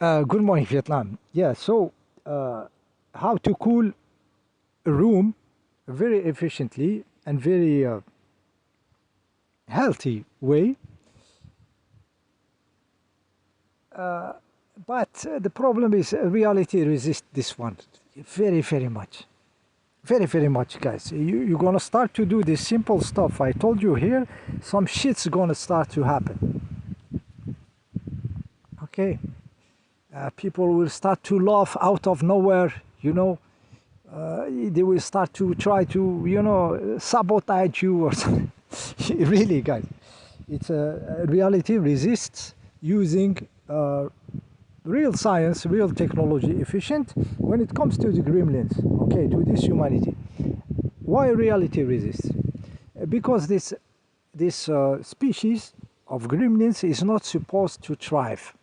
Good morning, Vietnam. Yeah, so how to cool a room very efficiently and very healthy way. But the problem is reality resists this one very, very much. Very, very much, guys. You're gonna start to do this simple stuff. I told you here, some shit's gonna start to happen. Okay? People will start to laugh out of nowhere, you know. They will start to try to, sabotage you or something. Really, guys, it's reality resists using real science, real technology efficient when it comes to the gremlins, okay, to this humanity. Why reality resists? Because this species of gremlins is not supposed to thrive.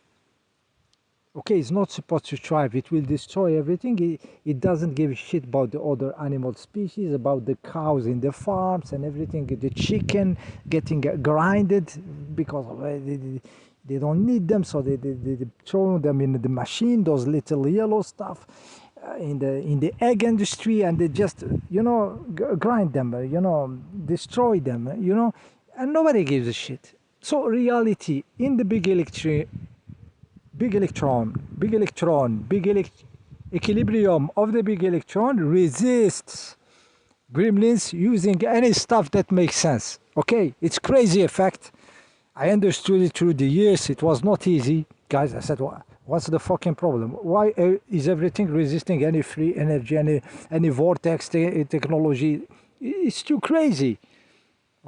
Okay, it's not supposed to thrive. It will destroy everything. It doesn't give a shit about the other animal species, about the cows in the farms and everything. The chicken getting grinded because they don't need them, so they throw them in the machine. Those little yellow stuff in the egg industry, and they just grind them, destroy them, and nobody gives a shit. So reality in the big equilibrium of the big electron resists gremlins using any stuff that makes sense. Okay, it's crazy effect. I understood it through the years. It was not easy, guys. I said, what's the fucking problem? Why is everything resisting any free energy, any vortex technology? It's too crazy.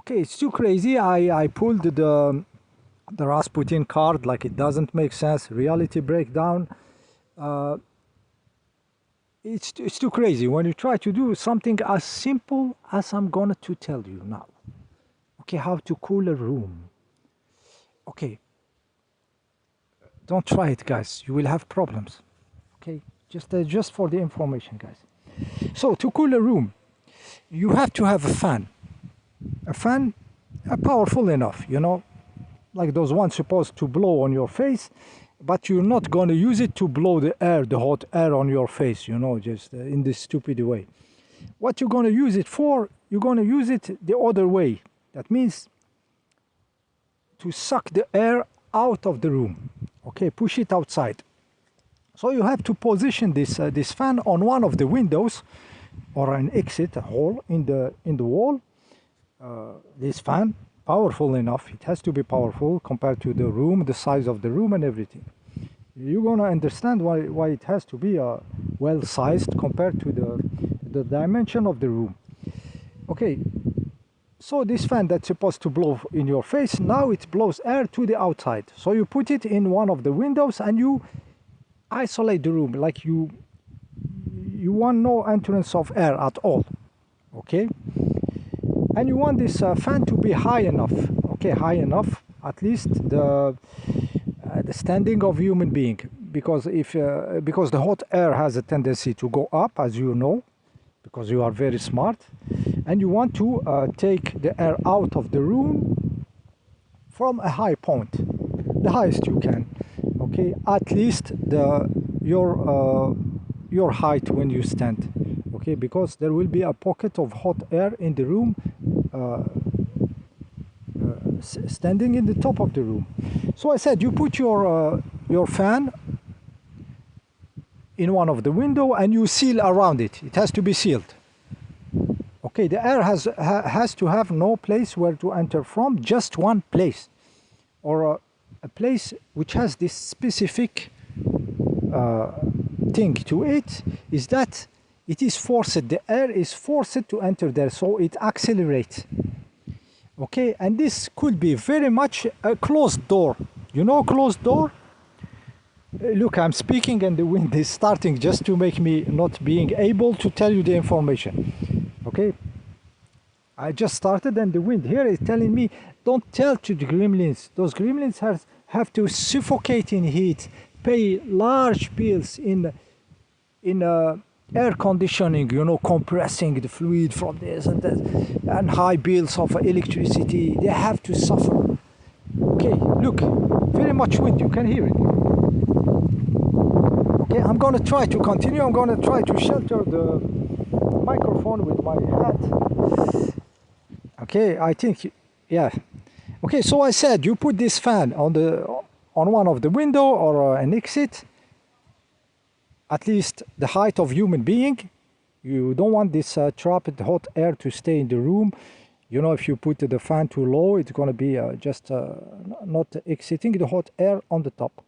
Okay, it's too crazy. I pulled the Rasputin card, like it doesn't make sense. Reality breakdown. It's too crazy when you try to do something as simple as I'm going to tell you now. Okay, how to cool a room. Okay, don't try it, guys. You will have problems. Okay, just for the information, guys. So to cool a room, you have to have a fan. A fan, powerful enough, like those ones supposed to blow on your face, but you're not going to use it to blow the hot air on your face, just in this stupid way. What you're going to use it for, you're going to use it the other way. That means to suck the air out of the room. Okay, push it outside. So you have to position this fan on one of the windows or an exit, a hole in the wall. This fan, powerful enough, it has to be powerful compared to the room, the size of the room and everything. You're gonna understand why it has to be well sized compared to the dimension of the room. Okay, so this fan that's supposed to blow in your face, now it blows air to the outside. So you put it in one of the windows and you isolate the room, like you want no entrance of air at all. Okay, and you want this fan to be high enough. Okay, high enough, at least the standing of human being, because because the hot air has a tendency to go up, as you know, because you are very smart, and you want to take the air out of the room from a high point, the highest you can. Okay, at least your height when you stand. Okay, because there will be a pocket of hot air in the room, standing in the top of the room. So I said you put your fan in one of the window and you seal around it. It has to be sealed. Okay, the air has to have no place where to enter from, just one place, or a place which has this specific thing to it, is that it is forced, the air is forced to enter there, so it accelerates. Okay, and this could be very much a closed door. Closed door? Look, I'm speaking and the wind is starting just to make me not being able to tell you the information. Okay, I just started and the wind here is telling me, don't tell to the gremlins. Those gremlins have to suffocate in heat, pay large bills in air conditioning, compressing the fluid from this and that, and high bills of electricity. They have to suffer. Okay, look, very much wind, you can hear it. Okay, I'm going to try to continue. I'm going to try to shelter the microphone with my hat. Okay, I think, yeah. Okay, so I said you put this fan on one of the window or an exit, at least the height of human being. You don't want this trapped hot air to stay in the room. You know, if you put the fan too low, it's going to be just not exiting the hot air on the top.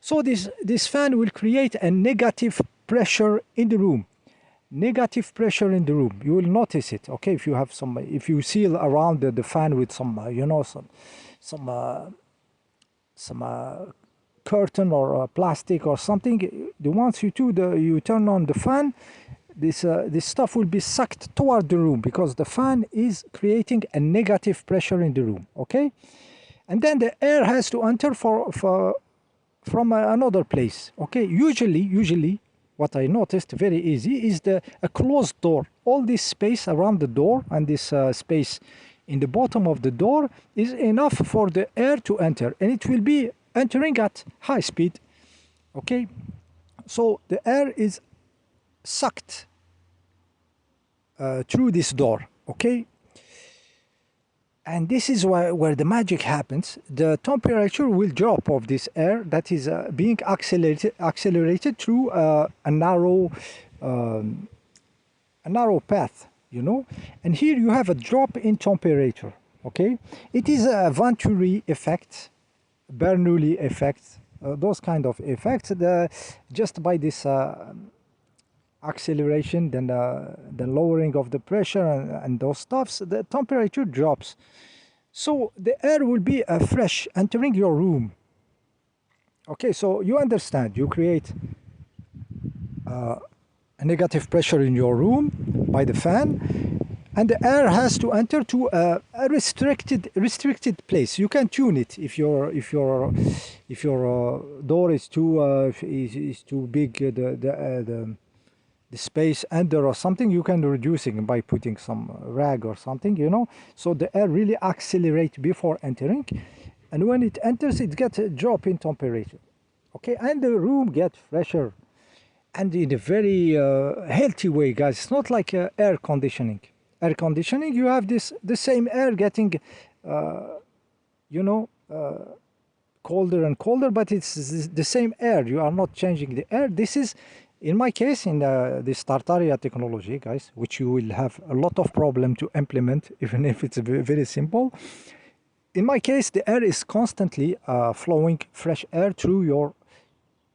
So this fan will create a negative pressure in the room. Negative pressure in the room. You will notice it. Okay, if you have some, if you seal around the fan with some, you know, some curtain or plastic or something. Once you you turn on the fan, this stuff will be sucked toward the room because the fan is creating a negative pressure in the room. Okay, and then the air has to enter from another place. Okay, usually what I noticed very easy is a closed door. All this space around the door and this space in the bottom of the door is enough for the air to enter, and it will be entering at high speed. Okay, so the air is sucked through this door. Okay, and this is where the magic happens. The temperature will drop of this air that is being accelerated through a narrow path, you know. And here you have a drop in temperature. Okay, it is a Venturi effect, Bernoulli effect, those kind of effects. Just by this acceleration, then the lowering of the pressure and those stuffs, the temperature drops. So the air will be fresh entering your room. Okay, so you understand, you create a negative pressure in your room by the fan, and the air has to enter to a restricted place. You can tune it if your door is too big, the space under or something, you can reduce it by putting some rag or something, you know. So the air really accelerates before entering, and when it enters, it gets a drop in temperature. Okay, and the room gets fresher, and in a very healthy way, guys. It's not like air conditioning. Air conditioning, you have the same air getting, you know, colder and colder, but it's the same air. You are not changing the air. This is, in my case, in this Tartaria technology, guys, which you will have a lot of problem to implement, even if it's very simple. In my case, the air is constantly flowing fresh air through your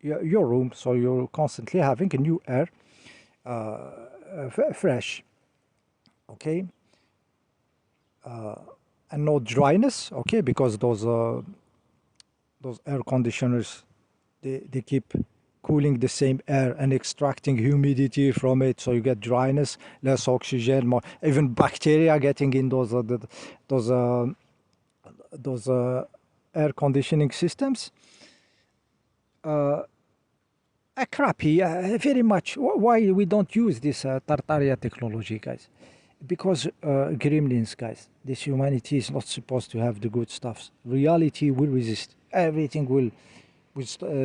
room, so you're constantly having a new air, fresh. Okay, and no dryness. Okay, because those air conditioners, they keep cooling the same air and extracting humidity from it, so you get dryness, less oxygen, more even bacteria getting in those air conditioning systems. Crappy, very much. Why we don't use this Tartaria technology, guys? Because gremlins, guys. This humanity is not supposed to have the good stuffs. Reality will resist. Everything will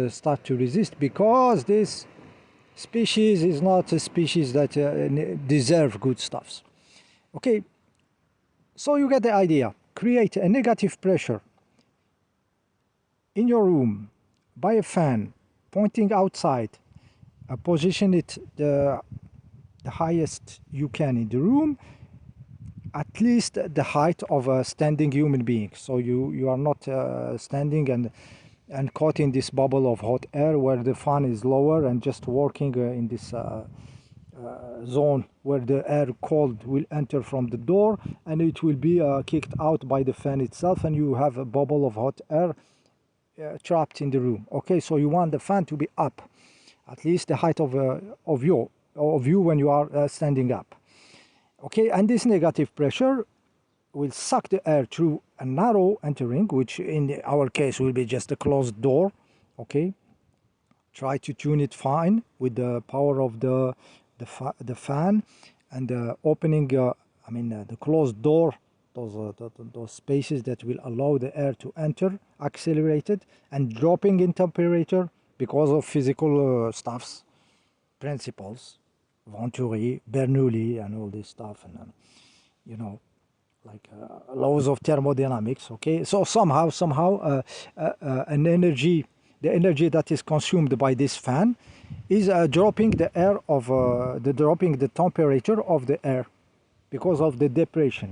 start to resist, because this species is not a species that deserve good stuffs. Okay, so you get the idea. Create a negative pressure in your room by a fan pointing outside. Position it the highest you can in the room, at least the height of a standing human being. So you are not standing and caught in this bubble of hot air where the fan is lower and just working in this zone where the air cold will enter from the door, and it will be kicked out by the fan itself, and you have a bubble of hot air trapped in the room. Okay, so you want the fan to be up, at least the height of you when you are standing up. Okay, and this negative pressure will suck the air through a narrow entering, which in our case will be just a closed door. Okay, try to tune it fine with the power of the fan and opening. The closed door. Those spaces that will allow the air to enter, accelerated and dropping in temperature because of physical stuffs, principles, Venturi, Bernoulli, and all this stuff, and you know, like laws of thermodynamics. Okay, so somehow an energy, the energy that is consumed by this fan is dropping the air of dropping the temperature of the air because of the depression,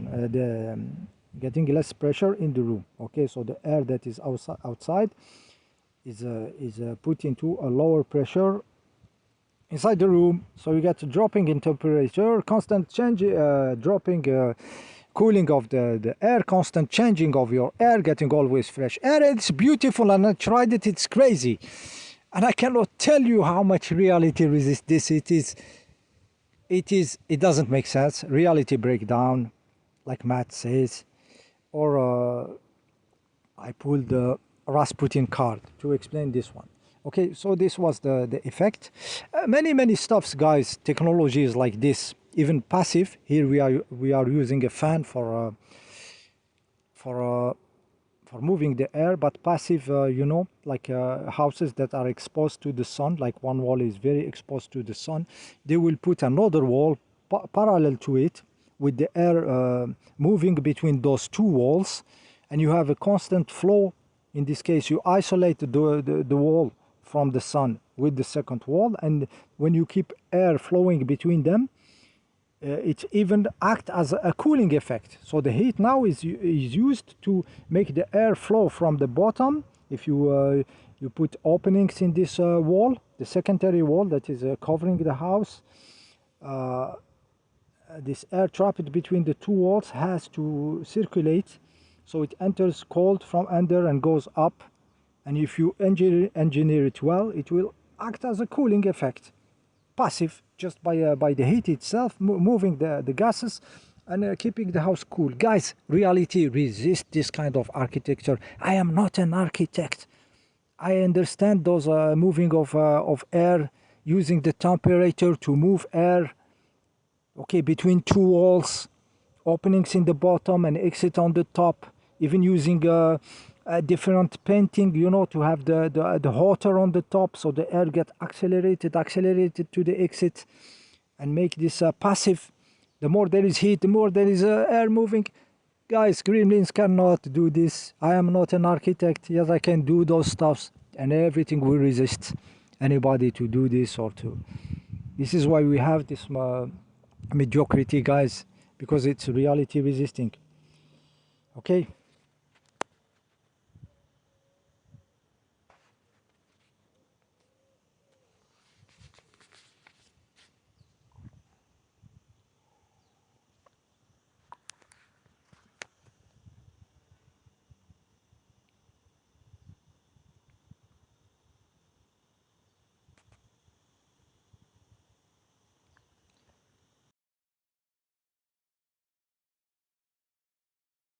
getting less pressure in the room. Okay, so the air that is outside is put into a lower pressure inside the room, so you get dropping in temperature, constant change, dropping, cooling of the air, constant changing of your air, getting always fresh air. It's beautiful, and I tried it. It's crazy, and I cannot tell you how much reality resists this. It doesn't make sense. Reality breakdown, like Matt says, or I pulled the Rasputin card to explain this one. Okay, so this was the effect. Many stuffs, guys. Technologies like this, even passive. Here we are using a fan for moving the air, but passive, you know, like houses that are exposed to the sun, like one wall is very exposed to the sun, they will put another wall parallel to it with the air moving between those two walls, and you have a constant flow. In this case, you isolate the wall from the sun with the second wall, and when you keep air flowing between them, it even acts as a cooling effect. So the heat now is used to make the air flow from the bottom. If you put openings in this wall, the secondary wall that is covering the house, this air trapped between the two walls has to circulate, so it enters cold from under and goes up. And if you engineer it well, it will act as a cooling effect, passive, just by the heat itself, moving the gases and keeping the house cool. Guys, reality resists this kind of architecture. I am not an architect. I understand those moving of air, using the temperature to move air, okay, between two walls, openings in the bottom and exit on the top, even using a different painting, you know, to have the hotter on the top, so the air get accelerated to the exit, and make this passive. The more there is heat, the more there is air moving. Guys, Gremlins cannot do this. I am not an architect. Yes, I can do those stuffs, and everything will resist anybody to do this or to. This is why we have this mediocrity, guys, because it's reality resisting. Okay.